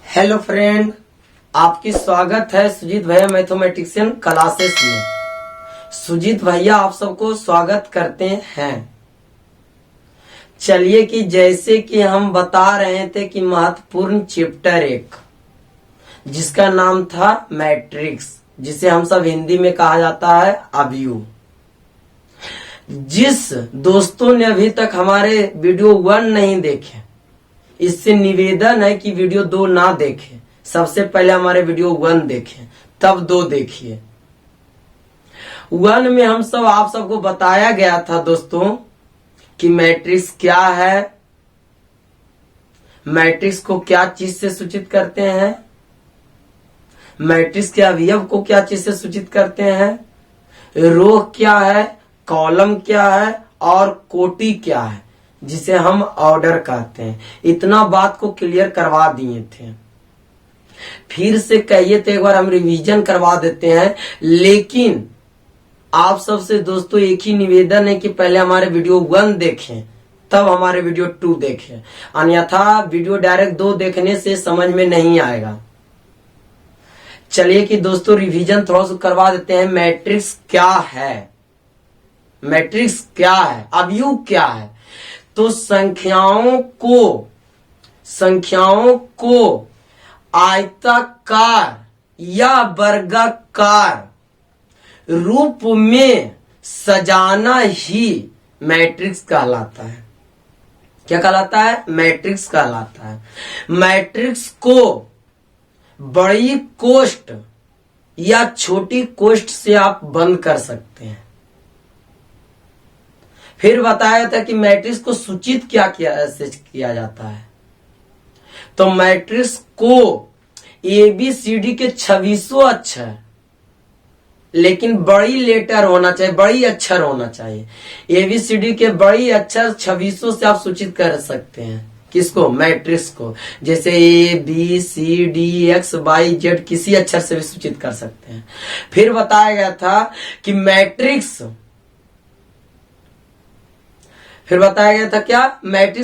Hello friend, आपकी स्वागत है सुजीत भैया मैथमेटिशियन क्लासेस में। सुजीत भैया आप सबको स्वागत करते हैं। चलिए कि जैसे कि हम बता रहे थे कि महत्वपूर्ण चैप्टर 1 जिसका नाम था मैट्रिक्स, जिसे हम सब हिंदी में कहा जाता है अवयव। जिस दोस्तों ने अभी तक हमारे वीडियो 1 नहीं देखे, इससे निवेदन है कि वीडियो 2 ना देखें। सबसे पहले हमारे वीडियो 1 देखें, तब 2 देखिए। 1 में हम सब आप सबको बताया गया था दोस्तों कि मैट्रिक्स क्या है, मैट्रिक्स को क्या चीज से सूचित करते हैं, मैट्रिक्स के अवयव को क्या चीज से सूचित करते हैं, रो क्या है, कॉलम क्या है और कोटि क्या है, जिसे हम ऑर्डर कहते हैं। इतना बात को क्लियर करवा दिए थे। फिर से कहिए तो एक बार हम रिवीजन करवा देते हैं। लेकिन आप सबसे दोस्तों एक ही निवेदन है कि पहले हमारे वीडियो 1 देखें, तब हमारे वीडियो 2 देखें। अन्यथा वीडियो डायरेक्ट 2 देखने से समझ में नहीं आएगा। चलिए कि दोस्तों रिवीजन थोड़ा सा करवा देते हैं। मैट्रिक्स क्या है, मैट्रिक्स क्या है, अवयव क्या है। तो संख्याओं को आयताकार या वर्गाकार रूप में सजाना ही मैट्रिक्स कहलाता है। क्या कहलाता है? मैट्रिक्स कहलाता है। मैट्रिक्स को बड़ी कोष्ठ या छोटी कोष्ठ से आप बंद कर सकते हैं। फिर बताया था कि मैट्रिक्स को सूचित क्या किया जाता है। तो मैट्रिक्स को ABCD के 26 अक्षर, लेकिन बड़ी लेटर होना चाहिए, बड़ी अक्षर होना चाहिए। ABCD के बड़ी अक्षर 26 से आप सूचित कर सकते हैं। किसको? मैट्रिक्स को। जैसे ABCDXYZ किसी अक्षर से भी सूचित कर सकते हैं। फिर बताया गया था कि मैट्रिक्स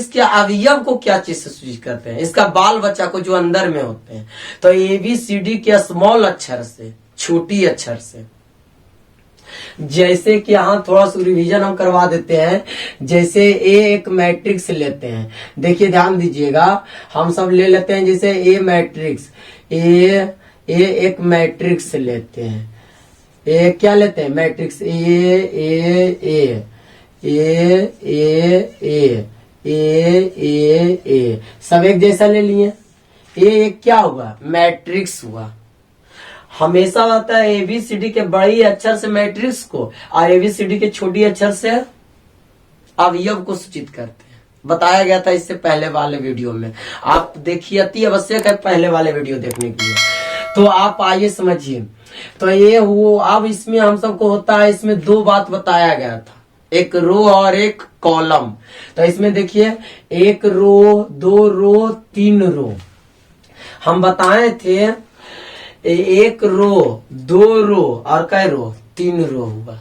के अवयव को क्या चीज से सूचित करते हैं। इसका बाल बच्चा को जो अंदर में होते हैं। तो ABCD के स्मॉल अक्षर से, छोटी अक्षर से। जैसे कि यहाँ थोड़ा सा रिवीजन हम करवा देते हैं। जैसे एक मैट्रिक्स लेते हैं, देखिए ध्यान दीजिएगा। हम सब ले लेते हैं जैसे ए मैट्रिक्स, एक मैट्रिक्स लेते हैं। क्या लेते हैं? मैट्रिक्स ए सब एक जैसा ले लिए। एक क्या हुआ? मैट्रिक्स हुआ। हमेशा होता है ABCD के बड़ी अक्षर से मैट्रिक्स को और ABCD के छोटी अक्षर से अवयव को सूचित करते हैं। बताया गया था इससे पहले वाले वीडियो में। आप देखिए, अति आवश्यक है पहले वाले वीडियो देखने के लिए। तो आप आइए समझिए। तो ये वो अब इसमें हम सबको होता है, इसमें 2 बात बताया गया था, एक रो और एक कॉलम। तो इसमें देखिए 1 रो, 2 रो, 3 रो। हम बताए थे 1 रो, 2 रो और कै रो? 3 रो हुआ।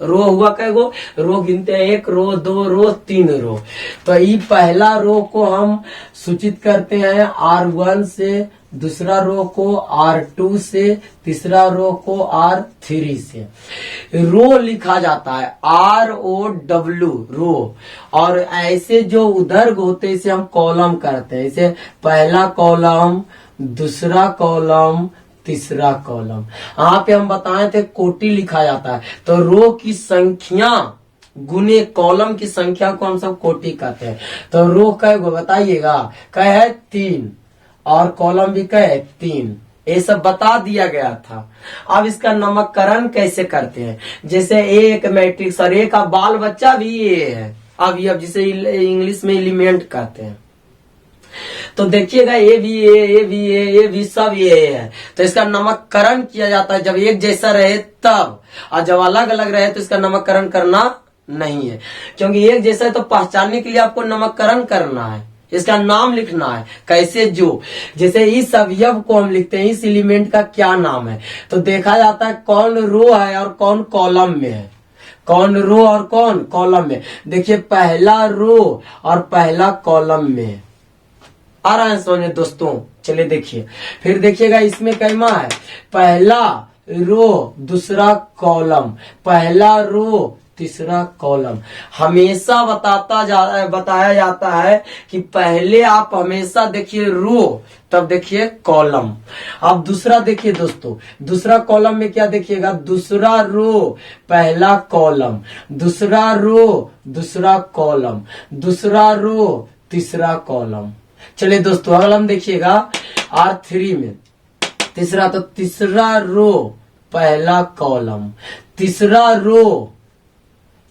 रो हुआ कै गो? रो गिनते हैं 1 रो, 2 रो, 3 रो। तो ये पहला रो को हम सूचित करते हैं R1 से, दूसरा रो को R2 से, तीसरा रो को R3 से। रो लिखा जाता है ROW, रो। और ऐसे जो उधर होते हैं इसे हम कॉलम करते हैं। इसे पहला कॉलम, दूसरा कॉलम, तीसरा कॉलम। यहाँ पे हम बताए थे कोटि लिखा जाता है। तो रो की संख्या गुने कॉलम की संख्या को हम सब कोटि कहते हैं। तो रो कै गो बताइएगा? कै है? 3। और कॉलम भी कै है? 3। ये सब बता दिया गया था। अब इसका नामकरण कैसे करते हैं? जैसे एक मैट्रिक्स और एक का बाल बच्चा भी ये है, अब जिसे इंग्लिश में एलिमेंट कहते हैं। तो देखिएगा ए भी सब ये है। तो इसका नामकरण किया जाता है जब एक जैसा रहे तब, और जब अलग अलग रहे तो इसका नामकरण करना नहीं है। क्योंकि एक जैसा है तो पहचानने के लिए आपको नामकरण करना है, इसका नाम लिखना है। कैसे? जो जैसे इस अवयव को हम लिखते हैं, इस एलिमेंट का क्या नाम है, तो देखा जाता है कौन रो है और कौन कॉलम में है, कौन रो और कौन कॉलम में। देखिए पहला रो और पहला कॉलम में। आ रहा है समझ दोस्तों? चलिए देखिए, फिर देखिएगा इसमें कैमा है, पहला रो दूसरा कॉलम, पहला रो तीसरा कॉलम। हमेशा बताया जाता है कि पहले आप हमेशा देखिए रो, तब देखिए कॉलम। अब दूसरा देखिए दोस्तों, दूसरा कॉलम में क्या देखिएगा, दूसरा रो पहला कॉलम, दूसरा रो दूसरा कॉलम, दूसरा रो तीसरा कॉलम। चलिए दोस्तों अगला हम देखिएगा R3 में, तीसरा तो तीसरा रो पहला कॉलम, तीसरा रो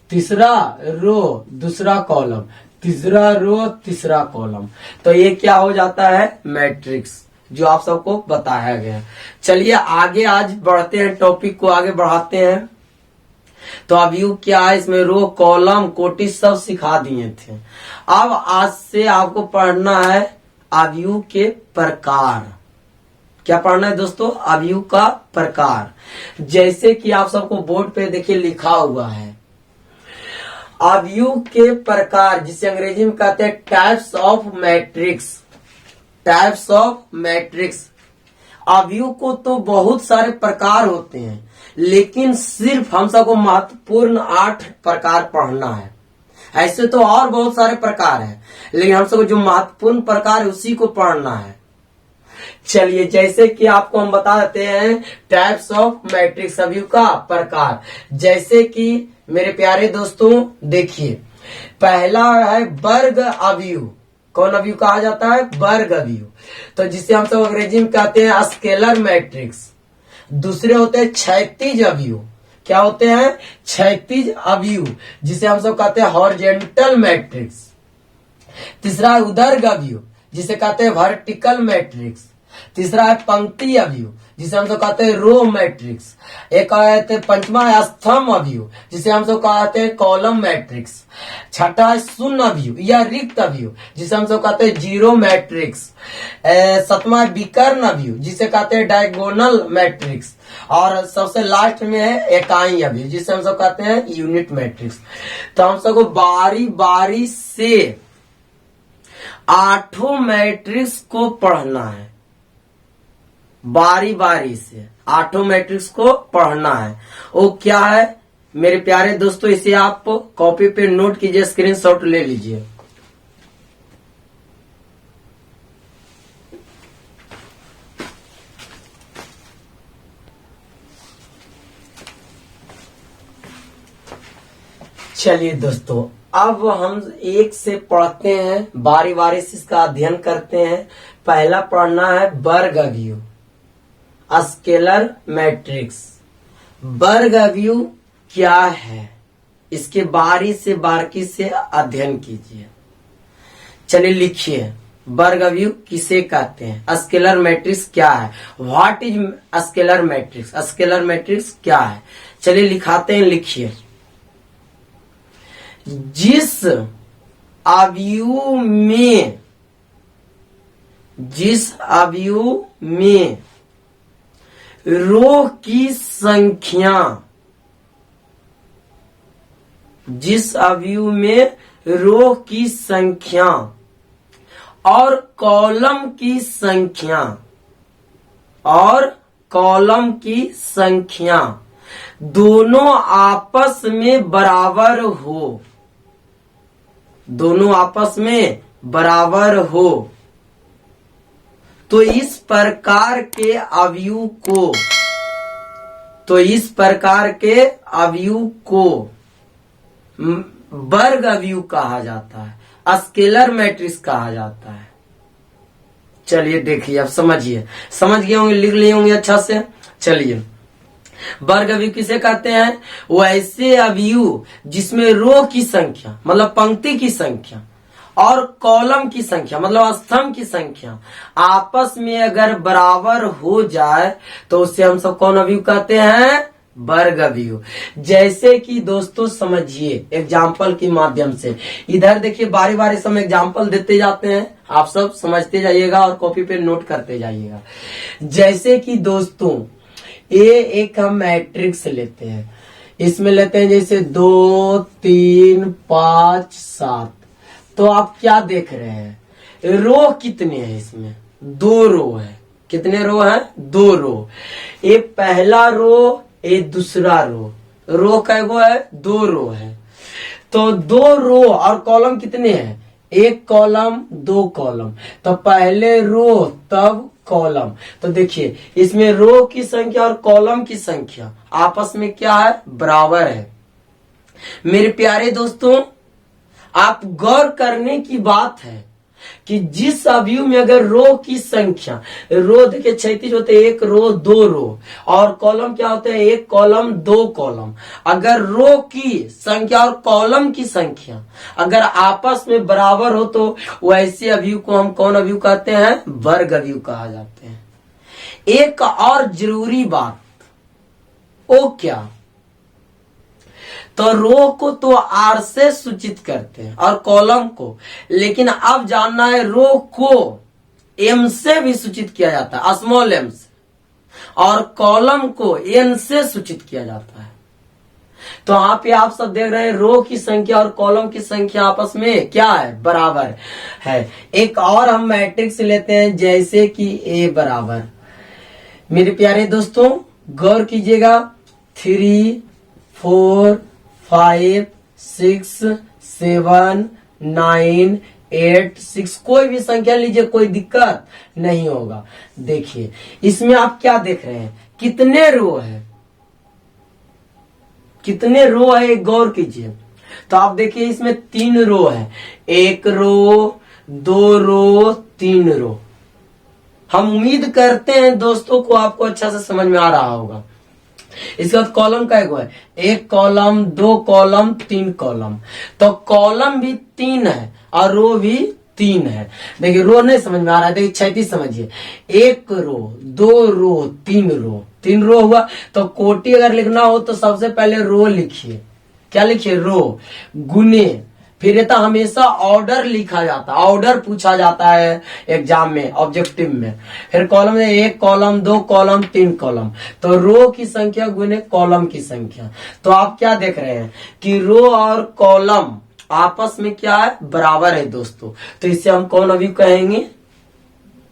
दूसरा कॉलम, तीसरा रो तीसरा कॉलम। तो ये क्या हो जाता है, मैट्रिक्स, जो आप सबको बताया गया। चलिए आगे आज बढ़ते हैं, टॉपिक को आगे बढ़ाते हैं। तो अब यू क्या है, इसमें रो कॉलम कोटि सब सिखा दिए थे। अब आज से आपको पढ़ना है अवयव के प्रकार। क्या पढ़ना है दोस्तों, अवयव का प्रकार। जैसे कि आप सबको बोर्ड पे देखिए लिखा हुआ है, अवयव के प्रकार, जिसे अंग्रेजी में कहते हैं types of matrix. Types of matrix. अवयव को तो बहुत सारे प्रकार होते हैं, लेकिन सिर्फ हम सबको महत्वपूर्ण 8 प्रकार पढ़ना है। ऐसे तो और बहुत सारे प्रकार हैं, लेकिन हम सबको जो महत्वपूर्ण प्रकार है उसी को पढ़ना है। चलिए जैसे कि आपको हम बता देते हैं टाइप्स ऑफ मैट्रिक्स, अवयव का प्रकार। जैसे कि मेरे प्यारे दोस्तों देखिए, पहला है वर्ग अवयव। कौन अवयव कहा जाता है, वर्ग अवयव। तो जिसे हम सब अंग्रेजी में कहते हैं स्केलर मैट्रिक्स। दूसरे होते हैं क्षैतिज अवयव। क्या होते हैं, क्षैतिज अवयव, जिसे हम सब कहते हैं हॉरिजॉन्टल मैट्रिक्स। तीसरा है उदर्ग अवयव, जिसे कहते हैं वर्टिकल मैट्रिक्स। तीसरा है पंक्ति अवयव, जिसे हम सब कहते हैं रो मैट्रिक्स। एक कहते हैं पंचमा है स्तंभ अवयव, जिसे हम सब कहते हैं कॉलम मैट्रिक्स। छठा है शून्य अवयव या रिक्त अवयव, जिसे हम सब कहते हैं जीरो मैट्रिक्स। सातवां है विकर्ण अवयव, जिसे कहते हैं डायगोनल मैट्रिक्स। और सबसे लास्ट में है इकाई अवयव, जिसे हम सब कहते हैं यूनिट मैट्रिक्स। तो हम सबको बारी बारी से 8 मैट्रिक्स को पढ़ना है, बारी बारी से 8 मैट्रिक्स को पढ़ना है। वो क्या है मेरे प्यारे दोस्तों, इसे आप कॉपी पे नोट कीजिए, स्क्रीनशॉट ले लीजिए। चलिए दोस्तों अब हम एक से पढ़ते हैं, बारी बारी से इसका अध्ययन करते हैं। पहला पढ़ना है वर्ग अवयव, स्केलर मैट्रिक्स। वर्ग अवयव क्या है, इसके बारीकी से अध्ययन कीजिए। चलिए लिखिए, वर्ग अवयव किसे कहते हैं, स्केलर मैट्रिक्स क्या है, what is scalar matrix, scalar matrix क्या है। चलिए लिखाते हैं, लिखिए। जिस अवयव में रो की संख्या, जिस अवयव में रो की संख्या और कॉलम की संख्या दोनों आपस में बराबर हो, दोनों आपस में बराबर हो, तो इस प्रकार के अवयव को वर्ग अवयव कहा जाता है, स्केलर मैट्रिक्स कहा जाता है। चलिए देखिए, अब समझ गए होंगे, लिख लिए होंगे अच्छा से। चलिए वर्ग अवयव किसे कहते हैं, वो ऐसे अवयव जिसमें रो की संख्या मतलब पंक्ति की संख्या और कॉलम की संख्या मतलब स्तंभ की संख्या आपस में अगर बराबर हो जाए तो उसे हम सब कौन अवयव कहते हैं, वर्ग अवयव। जैसे कि दोस्तों समझिए एग्जाम्पल के माध्यम से, इधर देखिए बारी बारी से हम एग्जाम्पल देते जाते हैं, आप सब समझते जाइएगा और कॉपी पे नोट करते जाइएगा। जैसे कि दोस्तों ये एक हम मैट्रिक्स लेते हैं, इसमें लेते हैं जैसे 2 3 5 7। तो आप क्या देख रहे हैं, रो कितने हैं इसमें, दो रो है। कितने रो है? दो रो। ये पहला रो, ये दूसरा रो। रो कैगो है? दो रो है। तो दो रो और कॉलम कितने हैं? एक कॉलम, दो कॉलम। तो पहले रो तब कॉलम। तो देखिए इसमें रो की संख्या और कॉलम की संख्या आपस में क्या है? बराबर है। मेरे प्यारे दोस्तों, आप गौर करने की बात है कि जिस अवयव में अगर रो की संख्या, रो देखिए 36 होते हैं, एक रो दो रो, और कॉलम क्या होते हैं? एक कॉलम दो कॉलम। अगर रो की संख्या और कॉलम की संख्या अगर आपस में बराबर हो तो वैसे अवयव को हम कौन अवयव कहते हैं? वर्ग अवयव कहा जाते हैं। एक और जरूरी बात, वो क्या? तो रो को तो आर से सूचित करते हैं और कॉलम को, लेकिन अब जानना है रो को एम से भी सूचित किया जाता है, स्मॉल एम से, और कॉलम को एन से सूचित किया जाता है। तो यहाँ पे आप सब देख रहे हैं रो की संख्या और कॉलम की संख्या आपस में क्या है? बराबर है। एक और हम मैट्रिक्स लेते हैं, जैसे कि ए बराबर। मेरे प्यारे दोस्तों गौर कीजिएगा, 3, 4, 5, 6, 7, 9, 8, 6, कोई भी संख्या लीजिए, कोई दिक्कत नहीं होगा। देखिए इसमें आप क्या देख रहे हैं? कितने रो है? कितने रो है? गौर कीजिए। तो आप देखिए इसमें 3 रो है, एक रो, दो रो, 3 रो। हम उम्मीद करते हैं दोस्तों को आपको अच्छा से समझ में आ रहा होगा। इसके बाद कॉलम का है, एक कॉलम, दो कॉलम, 3 कॉलम। तो कॉलम भी 3 है और रो भी 3 है। देखिए रो नहीं समझ में आ रहा है, देखिए 36 समझिए, एक रो, दो रो, 3 रो। 3 रो हुआ तो कोटि अगर लिखना हो तो सबसे पहले रो लिखिए। क्या लिखिए? रो गुने, फिर ये तो हमेशा ऑर्डर लिखा जाता है, ऑर्डर पूछा जाता है एग्जाम में, ऑब्जेक्टिव में। फिर कॉलम में एक कॉलम, दो कॉलम, 3 कॉलम। तो रो की संख्या गुने कॉलम की संख्या। तो आप क्या देख रहे हैं कि रो और कॉलम आपस में क्या है? बराबर है दोस्तों। तो इसे हम कौन अवयव कहेंगे?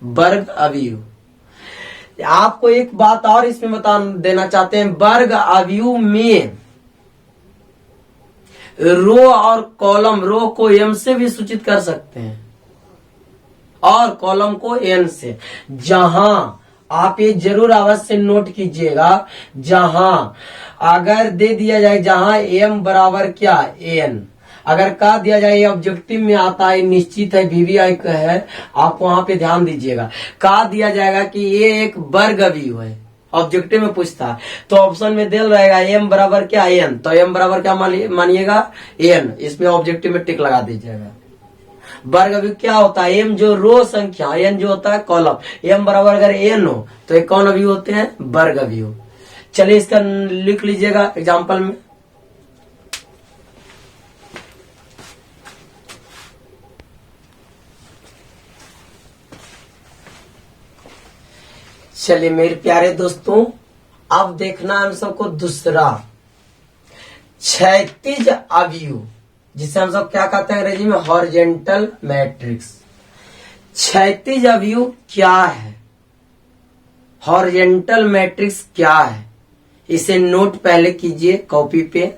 वर्ग अवयव। आपको एक बात और इसमें बता देना चाहते हैं, वर्ग अवयव में रो और कॉलम, रो को एम से भी सूचित कर सकते हैं और कॉलम को एन से। जहां आप ये जरूर अवश्य नोट कीजिएगा, जहां अगर दे दिया जाए, जहां एम बराबर क्या? एन, अगर कहा दिया जाए, ये ऑब्जेक्टिव में आता है, निश्चित है, वीवीआई का है, आप वहां पे ध्यान दीजिएगा। कहा दिया जाएगा कि ये एक वर्ग अवयव है, ऑब्जेक्टिव में पूछता है, तो ऑप्शन में दिल रहेगा एम बराबर क्या? एन। तो एम बराबर क्या मानिएगा? एन। इसमें ऑब्जेक्टिव में टिक लगा दीजिएगा। वर्ग अवयव क्या होता है? एम जो रो संख्या, एन जो होता है कॉलम। एम बराबर अगर एन हो तो ये कौन अवयव होते हैं? वर्ग अवयव। चलिए इसका लिख लीजिएगा एग्जाम्पल में। चलिए मेरे प्यारे दोस्तों, अब देखना है हम सबको दूसरा क्षैतिज अवयव, जिसे हम सब क्या कहते हैं अंग्रेजी में? Horizontal matrix. क्षैतिज अवयव क्या है? हॉरिजेंटल मैट्रिक्स क्या है? इसे नोट पहले कीजिए, कॉपी पे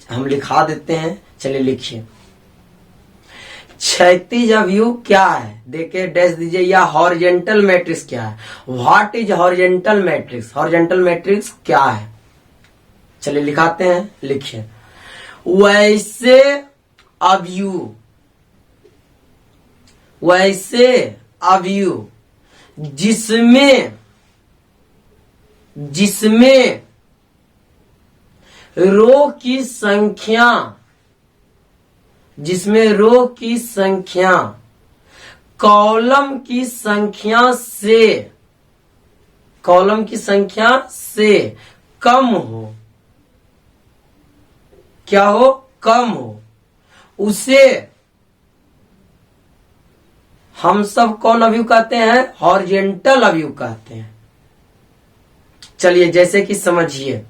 हम लिखा देते हैं। चलिए लिखिए, क्षैतिज अवयव क्या है? देखिए डैश दीजिए, या हॉरिजेंटल मैट्रिक्स क्या है? What is horizontal matrix? Horizontal matrix क्या है? चलिए लिखाते हैं, लिखिए, वैसे अवयव, वैसे अवयव जिसमें रो की संख्या, जिसमें रो की संख्या कॉलम की संख्या से कम हो। क्या हो? कम हो। उसे हम सब कौन अवयव कहते हैं? हॉरिजेंटल अवयव कहते हैं। चलिए जैसे कि समझिए,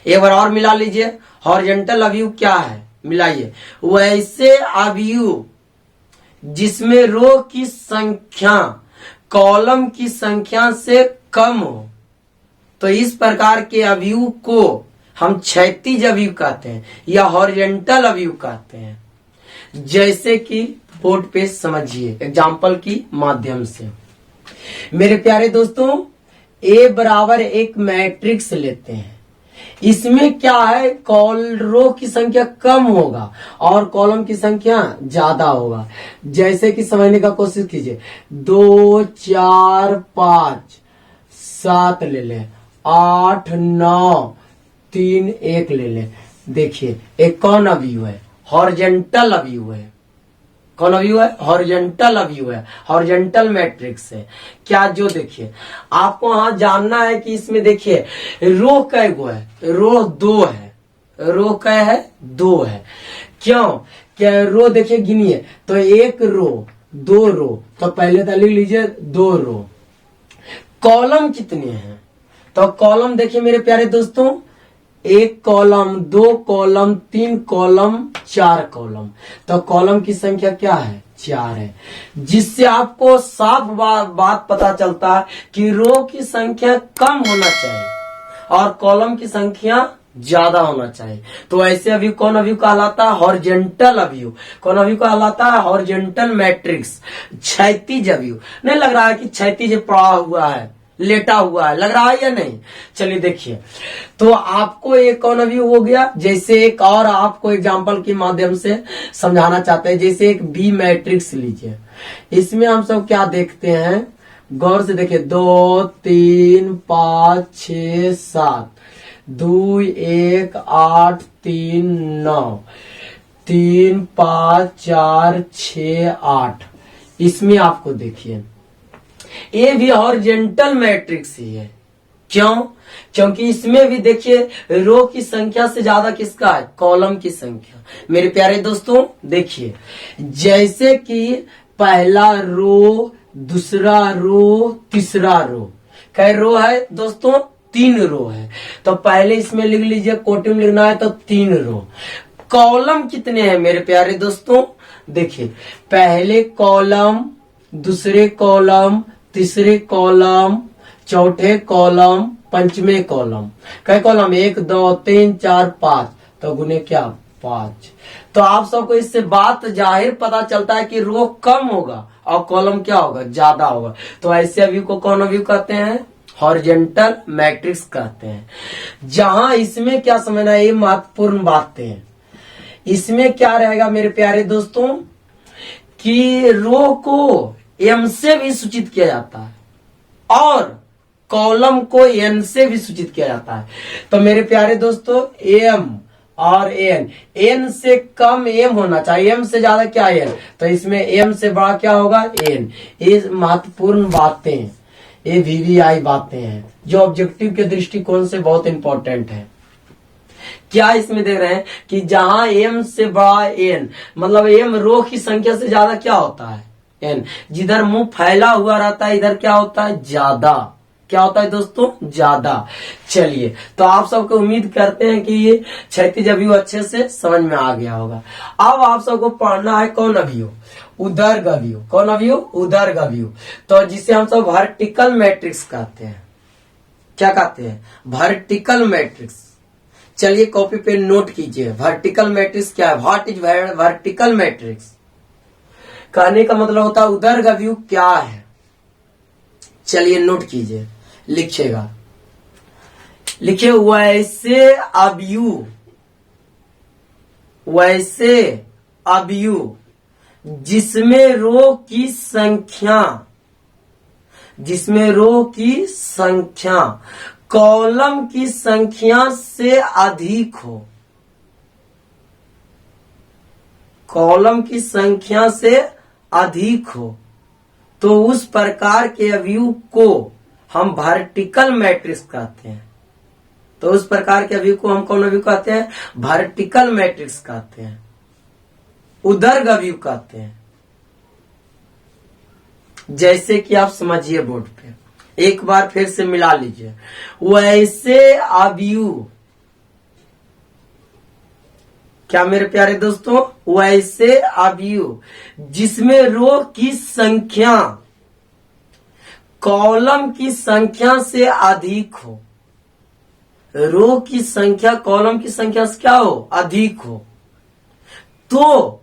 एक बार और मिला लीजिए, हॉरिजेंटल अवयव क्या है? मिलाइए, वैसे अवयव जिसमें रो की संख्या कॉलम की संख्या से कम हो तो इस प्रकार के अवयव को हम क्षैतिज अवयव कहते हैं या हॉरिजॉन्टल अवयव कहते हैं। जैसे कि बोर्ड पे समझिए एग्जाम्पल की माध्यम से। मेरे प्यारे दोस्तों, ए बराबर एक मैट्रिक्स लेते हैं। इसमें क्या है, रो की संख्या कम होगा और कॉलम की संख्या ज्यादा होगा। जैसे कि समझने का कोशिश कीजिए, 2 4 5 7 ले लें, 8 9 3 1 ले लें। देखिए एक कौन अवयव है, हॉरिजॉन्टल अवयव है। कौन अवयव है, हॉरिजॉन्टल अवयव है, हॉरिजॉन्टल मैट्रिक्स है। क्या जो देखिए आपको यहां जानना है कि इसमें देखिए रो कै गो है, रो 2 है, रो कै है 2 है। क्यों, क्या रो देखिए गिनिए तो 1 रो 2 रो, तो पहले तो लिख लीजिए 2 रो। कॉलम कितने हैं, तो कॉलम देखिए मेरे प्यारे दोस्तों, 1 कॉलम 2 कॉलम 3 कॉलम 4 कॉलम, तो कॉलम की संख्या क्या है, 4 है। जिससे आपको साफ बात पता चलता है कि रो की संख्या कम होना चाहिए और कॉलम की संख्या ज्यादा होना चाहिए। तो ऐसे अवयव कौन अवयव कहलाता है, हॉरिजॉन्टल अवयव। कौन अवयव कहलाता है, हॉरिजॉन्टल मैट्रिक्स, क्षैतिज अवयव। नहीं लग रहा है कि क्षैतिज पड़ा हुआ है, लेटा हुआ है, लग रहा है या नहीं। चलिए देखिए, तो आपको एक कौन अवयव हो गया। जैसे एक और आपको एग्जांपल के माध्यम से समझाना चाहते हैं। जैसे एक बी मैट्रिक्स लीजिए, इसमें हम सब क्या देखते हैं, गौर से देखिए, 2 3 5 6 7 2 1 8 3 9 3 5 4 6 8। इसमें आपको देखिए ये भी हॉरिजॉन्टल मैट्रिक्स ही है। क्यों, क्योंकि इसमें भी देखिए रो की संख्या से ज्यादा किसका है, कॉलम की संख्या। मेरे प्यारे दोस्तों देखिए, जैसे कि पहला रो, दूसरा रो, तीसरा रो, कै रो है दोस्तों, 3 रो है। तो पहले इसमें लिख लीजिए, कोटि में लिखना है तो 3 रो। कॉलम कितने हैं मेरे प्यारे दोस्तों, देखिए पहले कॉलम, दूसरे कॉलम, तीसरे कॉलम, चौथे कॉलम, पंचमे कॉलम। कई कॉलम, 1 2 3 4 5, तो गुने क्या, 5। तो आप सबको इससे बात जाहिर पता चलता है कि रो कम होगा और कॉलम क्या होगा, ज्यादा होगा। तो ऐसे अवयव को कौन अवयव कहते हैं, हॉरिजॉन्टल मैट्रिक्स कहते हैं। जहां इसमें क्या समझना है, ये महत्वपूर्ण बातें हैं। इसमें क्या रहेगा मेरे प्यारे दोस्तों कि रो को एम से भी सूचित किया जाता है और कॉलम को एन से भी सूचित किया जाता है। तो मेरे प्यारे दोस्तों, एम और एन, एन से कम एम होना चाहिए, एम से ज्यादा क्या एन, तो इसमें एम से बड़ा क्या होगा, एन। ये महत्वपूर्ण बातें, ये वीवीआई बातें हैं जो ऑब्जेक्टिव के दृष्टिकोण से बहुत इंपॉर्टेंट है। क्या इसमें दे रहे हैं कि जहां एम से बड़ा एन, मतलब एम रो की संख्या से ज्यादा क्या होता है, एन। जिधर मुंह फैला हुआ रहता है इधर क्या होता है, ज्यादा। क्या होता है दोस्तों, ज्यादा। चलिए, तो आप सबको उम्मीद करते हैं कि ये क्षैतिज अवयव अच्छे से समझ में आ गया होगा। अब आप सबको पढ़ना है कौन अवयव, उदर्ग अवयव। कौन अवयव, उदर्ग अवयव। तो जिसे हम सब वर्टिकल मैट्रिक्स कहते हैं। क्या कहते हैं, वर्टिकल मैट्रिक्स। चलिए कॉपी पे नोट कीजिए, वर्टिकल मैट्रिक्स क्या है, व्हाट इज वर्टिकल मैट्रिक्स। कहने का मतलब होता है उदर्ग अवयव क्या है। चलिए नोट कीजिए, लिखिएगा, लिखिए वैसे अवयव, वैसे अवयव जिसमें रो की संख्या, जिसमें रो की संख्या कॉलम की संख्या से अधिक हो, कॉलम की संख्या से अधिक हो, तो उस प्रकार के अवयव को हम वर्टिकल मैट्रिक्स कहते हैं। तो उस प्रकार के अवयव को हम कौन अवयव कहते हैं, वर्टिकल मैट्रिक्स कहते हैं, उदर्ग अवयव कहते हैं। जैसे कि आप समझिए बोर्ड पे, एक बार फिर से मिला लीजिए, वैसे अवयव, क्या मेरे प्यारे दोस्तों, वैसे अवयव जिसमें रो की संख्या कॉलम की संख्या से अधिक हो, रो की संख्या कॉलम की संख्या से क्या हो, अधिक हो, तो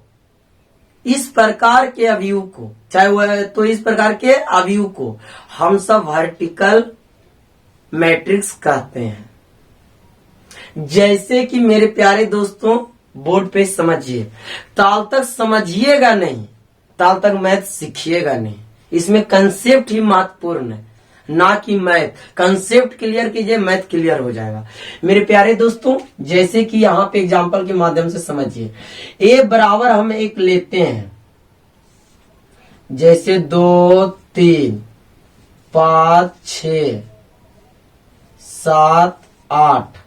इस प्रकार के अवयव को, चाहे वह तो इस प्रकार के अवयव को हम सब वर्टिकल मैट्रिक्स कहते हैं। जैसे कि मेरे प्यारे दोस्तों बोर्ड पे समझिए, ताल तक समझिएगा नहीं, ताल तक मैथ सीखिएगा नहीं। इसमें कंसेप्ट ही महत्वपूर्ण है, ना कि मैथ। कंसेप्ट क्लियर कीजिए, मैथ क्लियर हो जाएगा। मेरे प्यारे दोस्तों, जैसे कि यहाँ पे एग्जांपल के माध्यम से समझिए। ए बराबर हम एक लेते हैं, जैसे 2 3 5 6 7 8।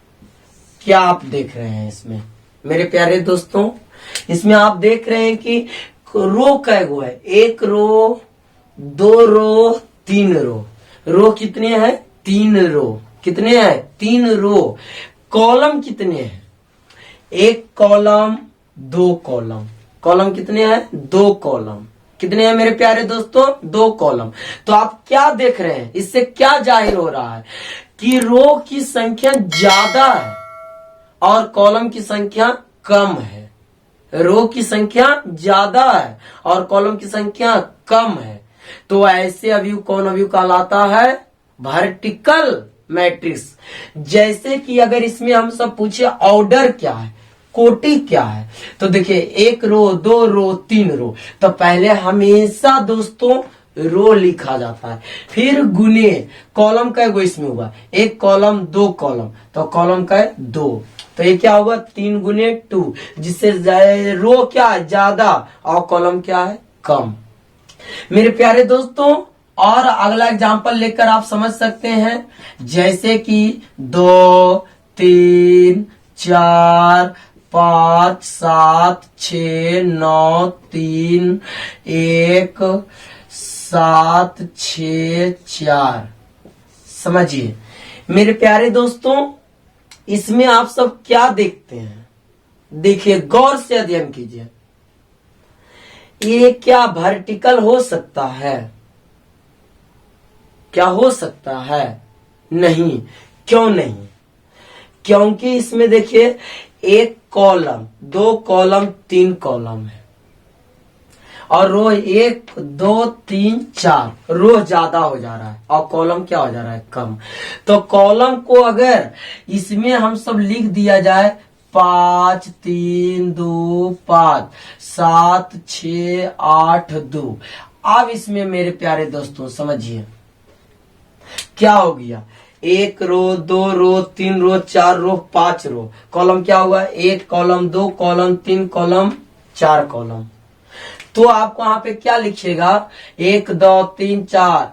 क्या आप देख रहे हैं इसमें मेरे प्यारे दोस्तों? इसमें आप देख रहे हैं कि रो कै गो है, 1 रो 2 रो 3 रो। रो कितने हैं? 3 रो। कितने हैं? 3 रो। कॉलम कितने हैं? 1 कॉलम 2 कॉलम। कॉलम कितने हैं? 2 कॉलम। कितने हैं मेरे प्यारे दोस्तों? 2 कॉलम। तो आप क्या देख रहे हैं, इससे क्या जाहिर हो रहा है कि रो की संख्या ज्यादा है और कॉलम की संख्या कम है। रो की संख्या ज्यादा है और कॉलम की संख्या कम है, तो ऐसे अवयव कौन अवयव कहलाता है? Vertical matrix. जैसे कि अगर इसमें हम सब पूछे ऑर्डर क्या है, कोटि क्या है, तो देखिए 1 रो 2 रो 3 रो, तो पहले हमेशा दोस्तों रो लिखा जाता है, फिर गुने कॉलम का गो इसमें होगा, 1 कॉलम 2 कॉलम, तो कॉलम का 2, तो ये क्या होगा? 3 गुने 2, जिससे रो क्या है? ज्यादा और कॉलम क्या है? कम। मेरे प्यारे दोस्तों, और अगला एग्जांपल लेकर आप समझ सकते हैं, जैसे कि 2 3 4 5 7 6 9 3 1 7 6 4। समझिए मेरे प्यारे दोस्तों, इसमें आप सब क्या देखते हैं? देखिए, गौर से अध्ययन कीजिए। ये क्या वर्टिकल हो सकता है? क्या हो सकता है? नहीं। क्यों नहीं? क्योंकि इसमें देखिए 1 कॉलम 2 कॉलम 3 कॉलम है और रो 1 2 3 4, रो ज्यादा हो जा रहा है और कॉलम क्या हो जा रहा है? कम। तो कॉलम को अगर इसमें हम सब लिख दिया जाए 5 3 2 5 7 6 8 2। अब इसमें मेरे प्यारे दोस्तों समझिए क्या हो गया? 1 रो 2 रो 3 रो 4 रो 5 रो। कॉलम क्या होगा? 1 कॉलम 2 कॉलम 3 कॉलम 4 कॉलम। तो आप वहां पे क्या लिखिएगा? 1 2 3 4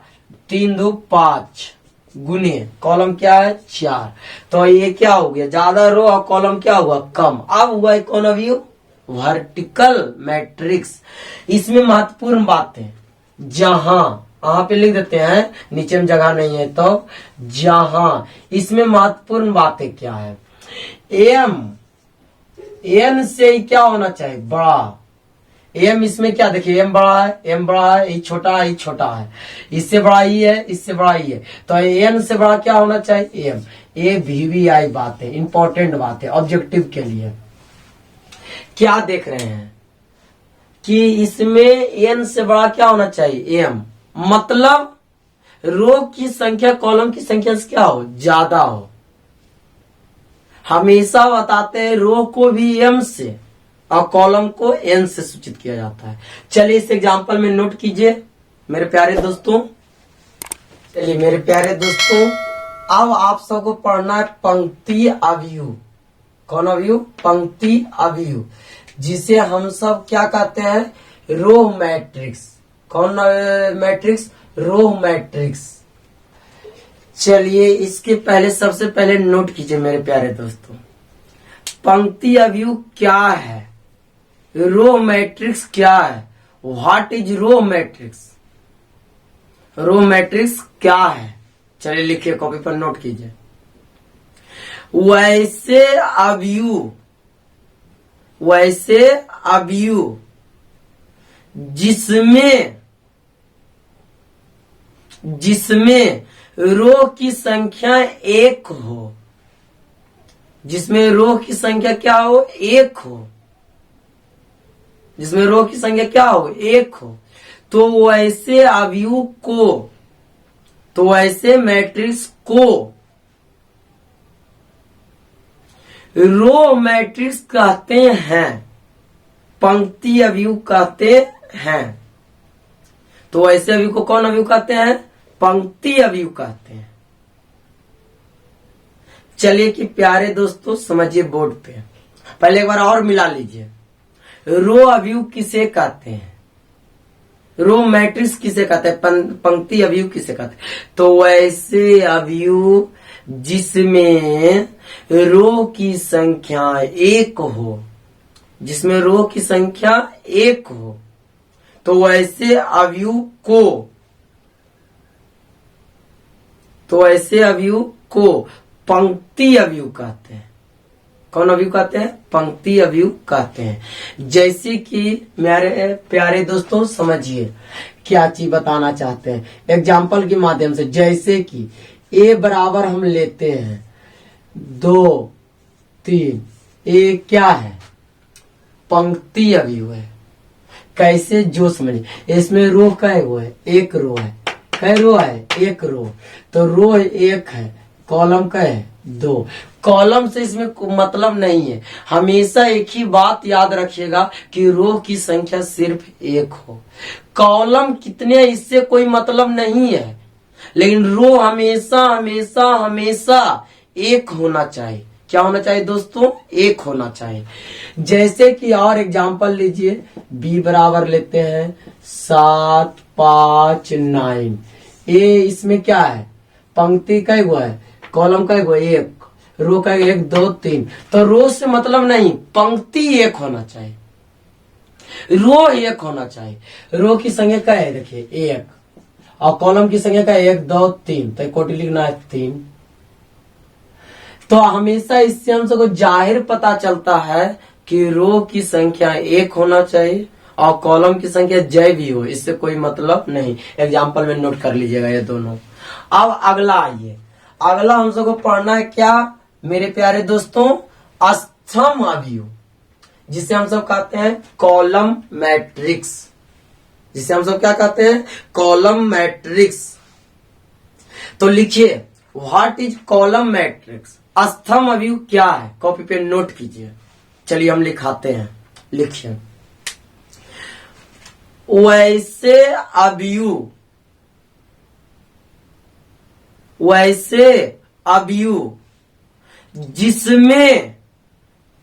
3 2 5 गुने कॉलम क्या है? 4। तो ये क्या हो गया? ज्यादा रो और कॉलम क्या हुआ? कम। अब हुआ कौन अवयव? Vertical matrix. इसमें महत्वपूर्ण बातें, जहां यहाँ पे लिख देते हैं, नीचे में जगह नहीं है तो जहां, इसमें महत्वपूर्ण बातें क्या है? एम एन से क्या होना चाहिए? बड़ा। एम इसमें क्या, देखिए एम बड़ा है, एम बड़ा है, ये छोटा है, ये छोटा है, इससे बड़ा ही है, इससे बड़ा ही है, तो एन से बड़ा क्या होना चाहिए? एम। ये VVI बात है, इंपॉर्टेंट बात है ऑब्जेक्टिव के लिए। क्या देख रहे हैं कि इसमें एन से बड़ा क्या होना चाहिए? एम। मतलब रो की संख्या कॉलम की संख्या से क्या हो? ज्यादा हो। हमेशा बताते हैं रो को भी एम से और कॉलम को एन से सूचित किया जाता है। चलिए इस एग्जांपल में नोट कीजिए मेरे प्यारे दोस्तों। चलिए मेरे प्यारे दोस्तों, अब आप सबको पढ़ना है पंक्ति अवयव। कौन अवयव? पंक्ति अवयव, जिसे हम सब क्या कहते हैं? Row matrix. कौन मैट्रिक्स? Row matrix. चलिए इसके पहले सबसे पहले नोट कीजिए मेरे प्यारे दोस्तों, पंक्ति अवयव क्या है? रो मैट्रिक्स क्या है? What is row matrix? Row matrix क्या है? चलिए लिखिए, कॉपी पर नोट कीजिए। वैसे अवयव जिसमें जिसमें रो की संख्या 1 हो, जिसमें रो की संख्या क्या हो, 1 हो, जिसमें रो की संख्या क्या हो, 1 हो, तो वैसे अवयव को, तो वैसे मैट्रिक्स को रो मैट्रिक्स कहते हैं, पंक्ति अवयव कहते हैं। तो ऐसे अवयव को कौन अवयव कहते हैं, पंक्ति अवयव कहते हैं। चलिए कि प्यारे दोस्तों समझिए बोर्ड पे, पहले एक बार और मिला लीजिए। रो अवयव किसे कहते हैं, रो मैट्रिक्स किसे कहते हैं, पंक्ति अवयव किसे कहते हैं। तो वैसे अवयव जिसमें रो की संख्या 1 हो, जिसमें रो की संख्या 1 हो, तो वैसे अवयव को, तो ऐसे अवयव को पंक्ति अवयव कहते हैं। कौन अवयव कहते हैं, पंक्ति अवयव कहते हैं। जैसे कि मेरे प्यारे दोस्तों समझिए क्या चीज बताना चाहते हैं एग्जाम्पल के माध्यम से। जैसे कि ए बराबर हम लेते हैं 2, 3, ए क्या है, पंक्ति अवयव है। कैसे, जो समझिए, इसमें रो कै वो है, 1 रो है, कै रो है, 1 रो, तो रो 1 है, कॉलम कै है, 2। कॉलम से इसमें मतलब नहीं है। हमेशा एक ही बात याद रखिएगा कि रो की संख्या सिर्फ 1 हो, कॉलम कितने इससे कोई मतलब नहीं है, लेकिन रो हमेशा हमेशा हमेशा 1 होना चाहिए। क्या होना चाहिए दोस्तों, 1 होना चाहिए। जैसे कि और एग्जाम्पल लीजिए, बी बराबर लेते हैं 7, 5, 9। ए इसमें क्या है, पंक्ति का हुआ है, कॉलम का हुआ 1, रो का 1, 2, 3। तो रो से मतलब नहीं, पंक्ति 1 होना चाहिए, रो 1 होना चाहिए। रो की संख्या क्या है, देखिए 1, और कॉलम की संख्या क्या है, 1, 2, 3, तो कोटि लिखना है 3। तो हमेशा इससे हम सबको जाहिर पता चलता है कि रो की संख्या 1 होना चाहिए और कॉलम की संख्या जय भी हो, इससे कोई मतलब नहीं। एग्जाम्पल में नोट कर लीजिएगा ये दोनों। अब अगला आइए, अगला हम सबको पढ़ना है क्या मेरे प्यारे दोस्तों, स्तंभ अवयव, जिसे हम सब कहते हैं कॉलम मैट्रिक्स, जिसे हम सब क्या कहते हैं, कॉलम मैट्रिक्स। तो लिखिए व्हाट इज कॉलम मैट्रिक्स, स्तंभ अवयव क्या है, कॉपी पे नोट कीजिए। चलिए हम लिखाते हैं, लिखिए वैसे अवयव, वैसे अवयव जिसमें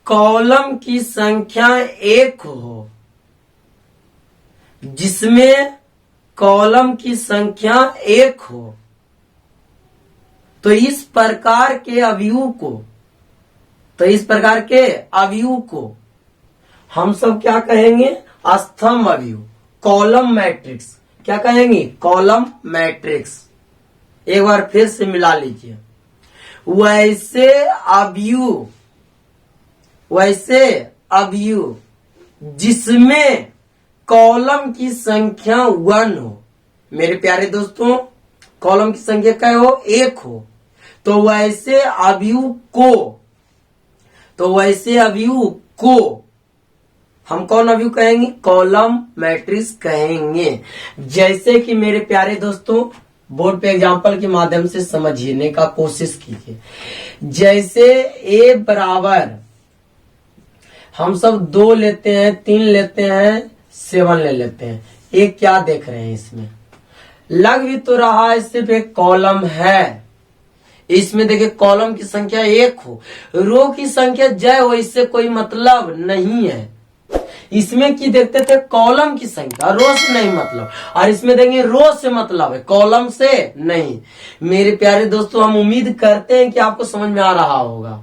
कॉलम की संख्या 1 हो, जिसमें कॉलम की संख्या 1 हो, तो इस प्रकार के अवयव को, तो इस प्रकार के अवयव को हम सब क्या कहेंगे, स्तंभ अवयव, कॉलम मैट्रिक्स। क्या कहेंगे, कॉलम मैट्रिक्स। एक बार फिर से मिला लीजिए, वैसे अवयव, वैसे अवयव जिसमें कॉलम की संख्या 1 हो। मेरे प्यारे दोस्तों कॉलम की संख्या क्या हो, 1 हो, तो वैसे अवयव को, तो वैसे अवयव को हम कौन अवयव कहेंगे, कॉलम मैट्रिक्स कहेंगे। जैसे कि मेरे प्यारे दोस्तों बोर्ड पे एग्जाम्पल के माध्यम से समझने का कोशिश कीजिए। जैसे ए बराबर हम सब 2 लेते हैं, 3 लेते हैं, 7 ले लेते हैं। एक क्या देख रहे हैं, इसमें लग भी तो रहा है सिर्फ एक कॉलम है, इसमें देखिए कॉलम की संख्या 1 हो, रो की संख्या जय हो, इससे कोई मतलब नहीं है। इसमें की देखते थे कॉलम की संख्या, रो से नहीं मतलब, और इसमें देंगे रो से मतलब है, कॉलम से नहीं। मेरे प्यारे दोस्तों हम उम्मीद करते हैं कि आपको समझ में आ रहा होगा।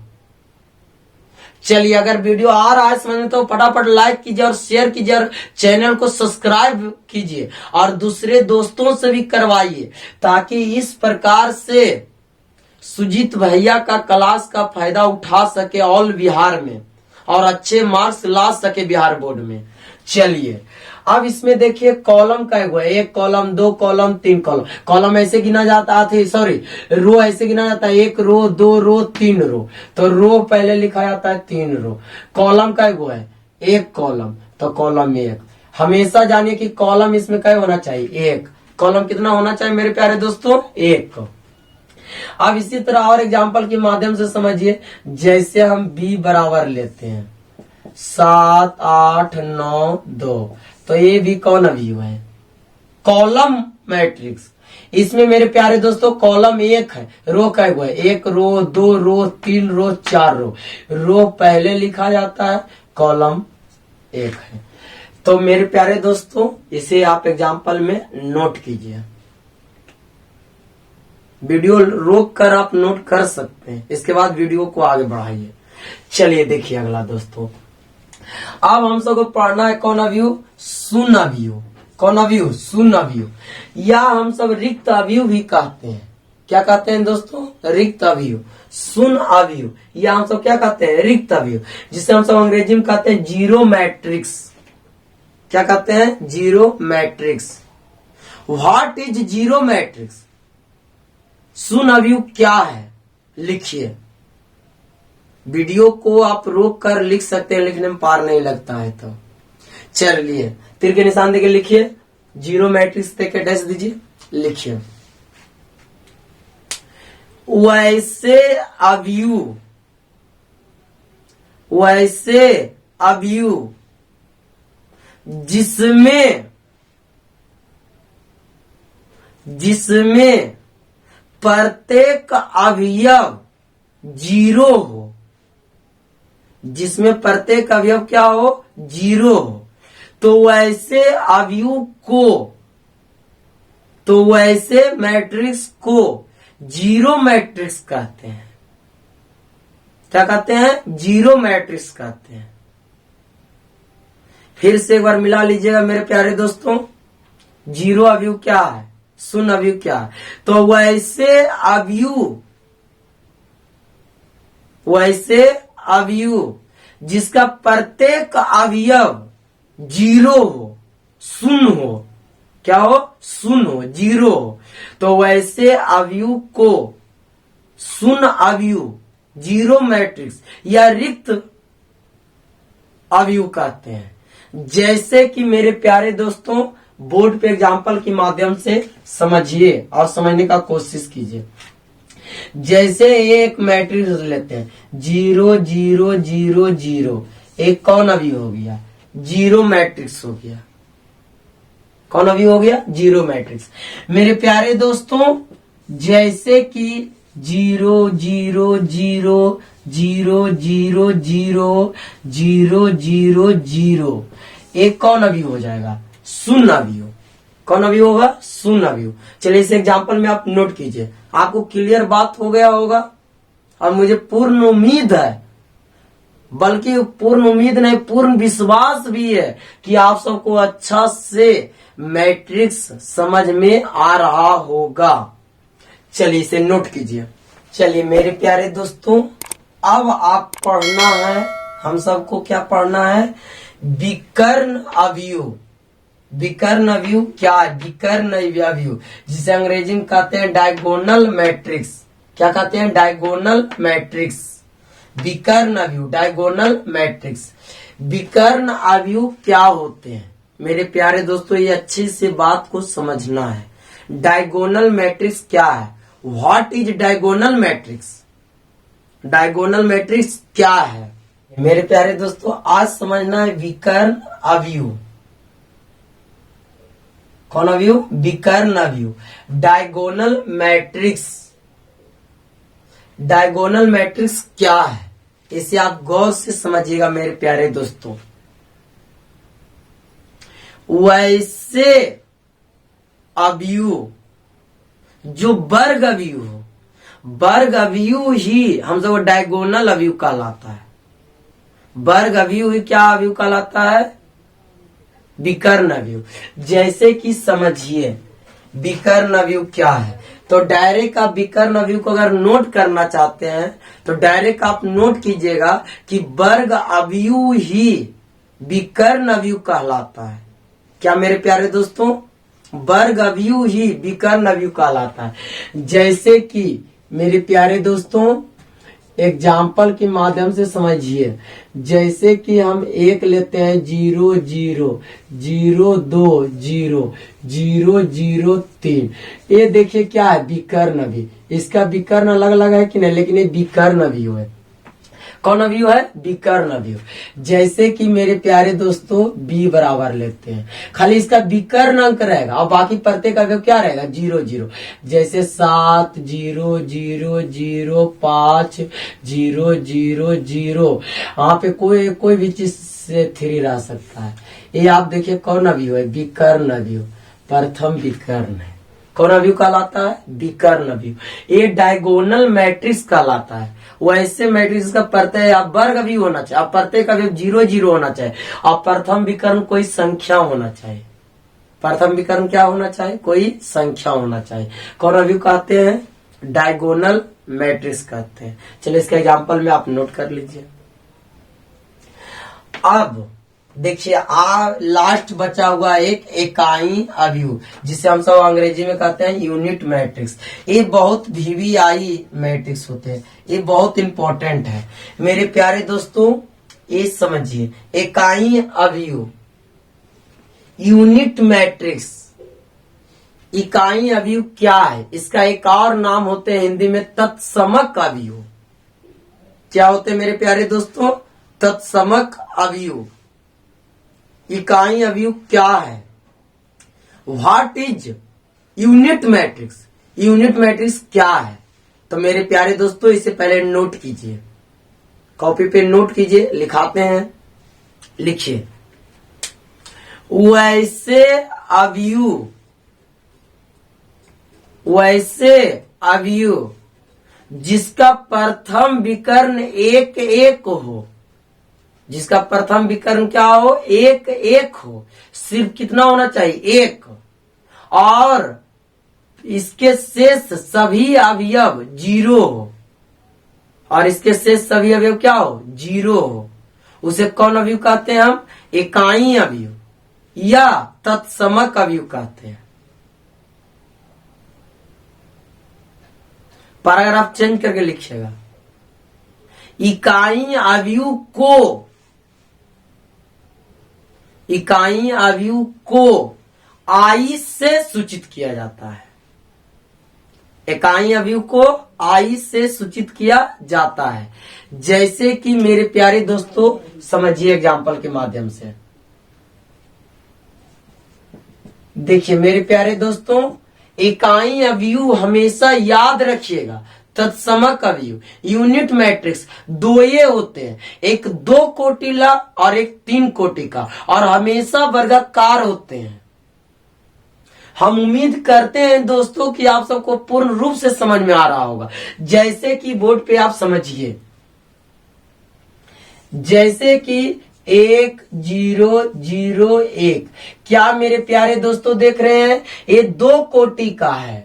चलिए अगर वीडियो आ रहा है समझ में तो फटाफट लाइक कीजिए और शेयर कीजिए और चैनल को सब्सक्राइब कीजिए और दूसरे दोस्तों से भी करवाइए, ताकि इस प्रकार से सुजीत भैया का क्लास का फायदा उठा सके ऑल बिहार में और अच्छे मार्क्स ला सके बिहार बोर्ड में। चलिए अब इसमें देखिए कॉलम का हुआ है, 1 कॉलम 2 कॉलम 3 कॉलम। कॉलम ऐसे गिना जाता है, सॉरी रो ऐसे गिना जाता है, 1 रो 2 रो 3 रो। तो रो पहले लिखा जाता है 3 रो। कॉलम का हुआ है 1 कॉलम, तो कॉलम 1। हमेशा जानिए कि कॉलम इसमें क्या होना चाहिए 1। कॉलम कितना होना चाहिए मेरे प्यारे दोस्तों 1। अब इसी तरह और एग्जांपल के माध्यम से समझिए, जैसे हम b बराबर लेते हैं 7 8 9 2, तो ये भी कौन अवयव है कॉलम मैट्रिक्स। इसमें मेरे प्यारे दोस्तों कॉलम 1 है, रो का हुआ है 1 रो 2 रो 3 रो 4 रो। रो पहले लिखा जाता है, कॉलम 1 है। तो मेरे प्यारे दोस्तों इसे आप एग्जांपल में नोट कीजिए, वीडियो रोक कर आप नोट कर सकते हैं, इसके बाद वीडियो को आगे बढ़ाइए। चलिए देखिए अगला दोस्तों, अब हम सबको पढ़ना है कौन अवयव शून्य अवयव। कौन अवयव शून्य अवयव, या हम सब रिक्त अवयव भी कहते हैं। क्या कहते हैं दोस्तों रिक्त अवयव, शून्य अवयव, या हम सब क्या कहते हैं रिक्त अवयव, जिसे हम सब अंग्रेजी में कहते हैं जीरो मैट्रिक्स। क्या कहते हैं zero matrix. What is zero matrix, शून्य अवयव क्या है लिखिए। वीडियो को आप रोक कर लिख सकते हैं, लिखने में पार नहीं लगता है तो चलिए तीर के निशान देके लिखिए, जीरो मैट्रिक्स देके डैश दीजिए, लिखिए वैसे अवयव, वैसे अवयव जिसमें प्रत्येक अवयव जीरो हो, जिसमें प्रत्येक अवयव क्या हो जीरो हो, तो वैसे अवयव को, तो वैसे मैट्रिक्स को जीरो मैट्रिक्स कहते हैं। क्या कहते हैं जीरो मैट्रिक्स कहते हैं। फिर से एक बार मिला लीजिएगा मेरे प्यारे दोस्तों, जीरो अवयव क्या है शून्य अवयव क्या है, तो वैसे अवयव जिसका प्रत्येक अवयव जीरो हो, शून्य हो, क्या हो शून्य हो जीरो हो, तो वैसे अवयव को शून्य अवयव जीरो मैट्रिक्स या रिक्त अवयव कहते हैं। जैसे कि मेरे प्यारे दोस्तों बोर्ड पे एग्जांपल के माध्यम से समझिए और समझने का कोशिश कीजिए। जैसे एक मैट्रिक्स लेते हैं 0 0 0 0, एक कौन अवयव हो गया जीरो मैट्रिक्स हो गया। कौन अवयव हो गया जीरो मैट्रिक्स। मेरे प्यारे दोस्तों जैसे कि 0 0 0 0 0 0 0 0 0, एक कौन अवयव हो जाएगा शून्य अवयव। कौन अवयव होगा शून्य अवयव। चलिए इस एग्जांपल में आप नोट कीजिए, आपको क्लियर बात हो गया होगा और मुझे पूर्ण उम्मीद है, बल्कि पूर्ण उम्मीद नहीं पूर्ण विश्वास भी है कि आप सबको अच्छा से मैट्रिक्स समझ में आ रहा होगा। चलिए इसे नोट कीजिए। चलिए मेरे प्यारे दोस्तों अब आप पढ़ना है, हम सबको क्या पढ़ना है विकर्ण अवयव। विकर्ण अवयव क्या है विकर्ण अवयव, जिसे अंग्रेजी में कहते हैं डायगोनल मैट्रिक्स। क्या कहते हैं डायगोनल मैट्रिक्स। विकर्ण अवयव डायगोनल मैट्रिक्स। विकर्ण अवयव क्या होते हैं मेरे प्यारे दोस्तों, ये अच्छी से बात को समझना है। डायगोनल मैट्रिक्स क्या है, what is diagonal matrix. Diagonal matrix क्या है मेरे प्यारे दोस्तों, आज समझना है विकर्ण अवयव। कौन अवयव विकर्ण अवयव डायगोनल मैट्रिक्स। डायगोनल मैट्रिक्स क्या है इसे आप गौर से समझिएगा मेरे प्यारे दोस्तों। वैसे अवयव जो वर्ग अवयव हो, वर्ग अवयव ही हम सब डायगोनल अवयव कहलाता है। वर्ग अवयव ही क्या अवयव कहलाता है विकर्ण अवयव। जैसे कि समझिए विकर्ण अवयव क्या है, तो डायरेक्ट आप विकर्ण अवयव को अगर नोट करना चाहते हैं तो डायरेक्ट आप नोट कीजिएगा कि वर्ग अवयव ही विकर्ण अवयव कहलाता है। क्या मेरे प्यारे दोस्तों, वर्ग अवयव ही विकर्ण अवयव कहलाता है। जैसे कि मेरे प्यारे दोस्तों एग्जाम्पल के माध्यम से समझिए, जैसे कि हम एक लेते हैं 0 0 0 2 0 0 0 3, ये देखिए क्या है, विकर्ण अवयव। इसका विकर्ण अलग अलग है कि नहीं, लेकिन ये विकर्ण अवयव है। कौन अवयव है, विकर्ण अवयव। जैसे कि मेरे प्यारे दोस्तों b बराबर लेते हैं, खाली इसका विकर्ण अंक रहेगा और बाकी प्रत्येक अवयव क्या रहेगा, 0 0। जैसे 7 0 0 0 5 0 0 0, यहाँ पे कोई भी चीज से 3 रह सकता है। ये आप देखिए कौन अवयव है, विकर्ण अवयव, प्रथम विकर्ण है। कौन अवयव कहलाता है, विकर्ण अवयव। ये डायगोनल मैट्रिक्स कहलाता है। वैसे मैट्रिक्स का प्रत्यय या वर्ग अवयव होना चाहिए, अब प्रत्येक अवयव 0 0 होना चाहिए, और प्रथम विकर्ण कोई संख्या होना चाहिए। प्रथम विकर्ण क्या होना चाहिए, कोई संख्या होना चाहिए। कौन अवयव कहते हैं, डायगोनल मैट्रिक्स कहते हैं। चलिए इसका एग्जांपल में आप नोट कर लीजिए। अब देखिए लास्ट बचा हुआ एक इकाई अवयव, जिसे हम सब अंग्रेजी में कहते हैं यूनिट मैट्रिक्स। ये बहुत वीवीआई मैट्रिक्स होते हैं, ये बहुत इंपॉर्टेंट है मेरे प्यारे दोस्तों। ये समझिए, इकाई अवयव यूनिट मैट्रिक्स, इकाई अवयव क्या है, इसका एक और नाम होते हैं हिंदी में तत्समक अवयव। क्या होते हैं मेरे प्यारे दोस्तों, तत्समक अवयव। इकाई अवयव क्या है, what is unit matrix, unit matrix क्या है। तो मेरे प्यारे दोस्तों इसे पहले नोट कीजिए, कॉपी पे नोट कीजिए, लिखाते हैं, लिखिए। वैसे अवयव जिसका प्रथम विकर्ण 1 1 हो, जिसका प्रथम विकर्ण क्या हो, 1 1 हो। सिर्फ कितना होना चाहिए, 1, और इसके शेष सभी अवयव 0 हो, और इसके शेष सभी अवयव क्या हो, 0 हो। उसे कौन अवयव कहते हैं हम, इकाई अवयव या तत्समक अवयव कहते हैं। पैराग्राफ चेंज करके लिखिएगा। इकाई अवयव को आई से सूचित किया जाता है। इकाई अवयव को आई से सूचित किया जाता है। जैसे कि मेरे प्यारे दोस्तों समझिए एग्जाम्पल के माध्यम से। देखिए मेरे प्यारे दोस्तों, इकाई अवयव हमेशा याद रखिएगा, तत्समक अवयव यूनिट मैट्रिक्स दो ये होते हैं, एक 2 कोटिला और एक 3 कोटि का, और हमेशा वर्गाकार होते हैं। हम उम्मीद करते हैं दोस्तों कि आप सबको पूर्ण रूप से समझ में आ रहा होगा। जैसे कि बोर्ड पे आप समझिए, जैसे कि 1 0 0 1, क्या मेरे प्यारे दोस्तों देख रहे हैं, ये 2 कोटि का है।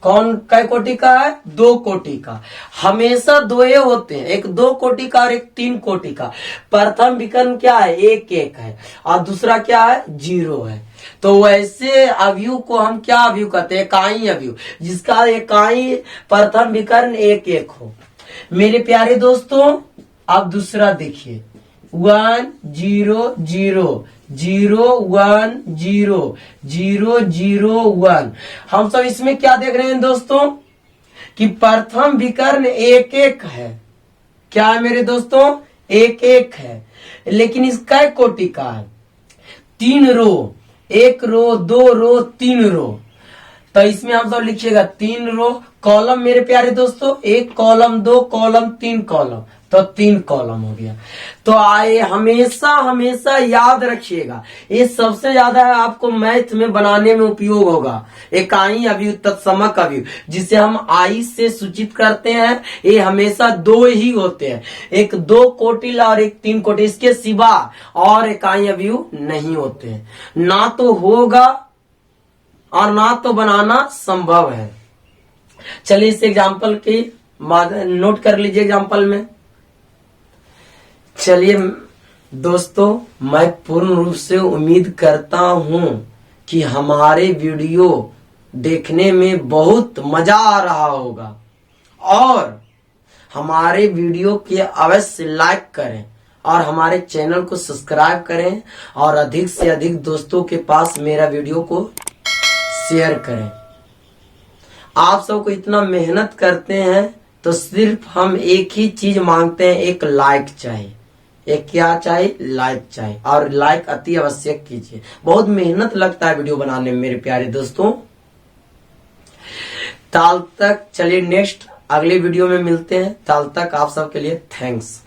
कौन कै कोटि का है, 2 कोटि का। हमेशा 2 ये होते हैं, एक 2 कोटि का और एक 3 कोटि का। प्रथम विकर्ण क्या है, 1 1 है, और दूसरा क्या है, 0 है। तो वैसे अवयव को हम क्या अवयव कहते हैं, इकाई अवयव, जिसका इकाई प्रथम विकर्ण 1 1 हो। मेरे प्यारे दोस्तों अब दूसरा देखिए, 1 0 0 0 1 0 0 0 1। हम सब इसमें क्या देख रहे हैं दोस्तों कि प्रथम विकर्ण 1 1 है। क्या है मेरे दोस्तों, 1 1 है, लेकिन इसका कोटि का है, 3 रो, 1 रो 2 रो 3 रो। तो इसमें हम सब लिखिएगा 3 रो, कॉलम मेरे प्यारे दोस्तों 1 कॉलम 2 कॉलम 3 कॉलम, तो 3 कॉलम हो गया। तो आए हमेशा याद रखिएगा, ये सबसे ज्यादा आपको मैथ में बनाने में उपयोग होगा। इकाई अवयव तत्समक अवयव जिसे हम आई से सूचित करते हैं, ये हमेशा 2 ही होते हैं, एक 2 कोटिला और एक 3 कोटि, इसके सिवा और इकाई अवयव नहीं होते हैं। ना तो होगा और ना तो बनाना संभव है। चलिए इस एग्जाम्पल की नोट कर लीजिए एग्जाम्पल में। चलिए दोस्तों, मैं पूर्ण रूप से उम्मीद करता हूं कि हमारे वीडियो देखने में बहुत मजा आ रहा होगा और हमारे वीडियो के अवश्य लाइक करें और हमारे चैनल को सब्सक्राइब करें और अधिक से अधिक दोस्तों के पास मेरा वीडियो को शेयर करें। आप सबको इतना मेहनत करते हैं तो सिर्फ हम एक ही चीज मांगते हैं, एक लाइक चाहिए। एक क्या चाहिए? लाइक चाहिए। और लाइक अति आवश्यक कीजिए। बहुत मेहनत लगता है वीडियो बनाने में मेरे प्यारे दोस्तों। ताल तक चलिए नेक्स्ट अगले वीडियो में मिलते हैं। ताल तक आप सबके लिए थैंक्स।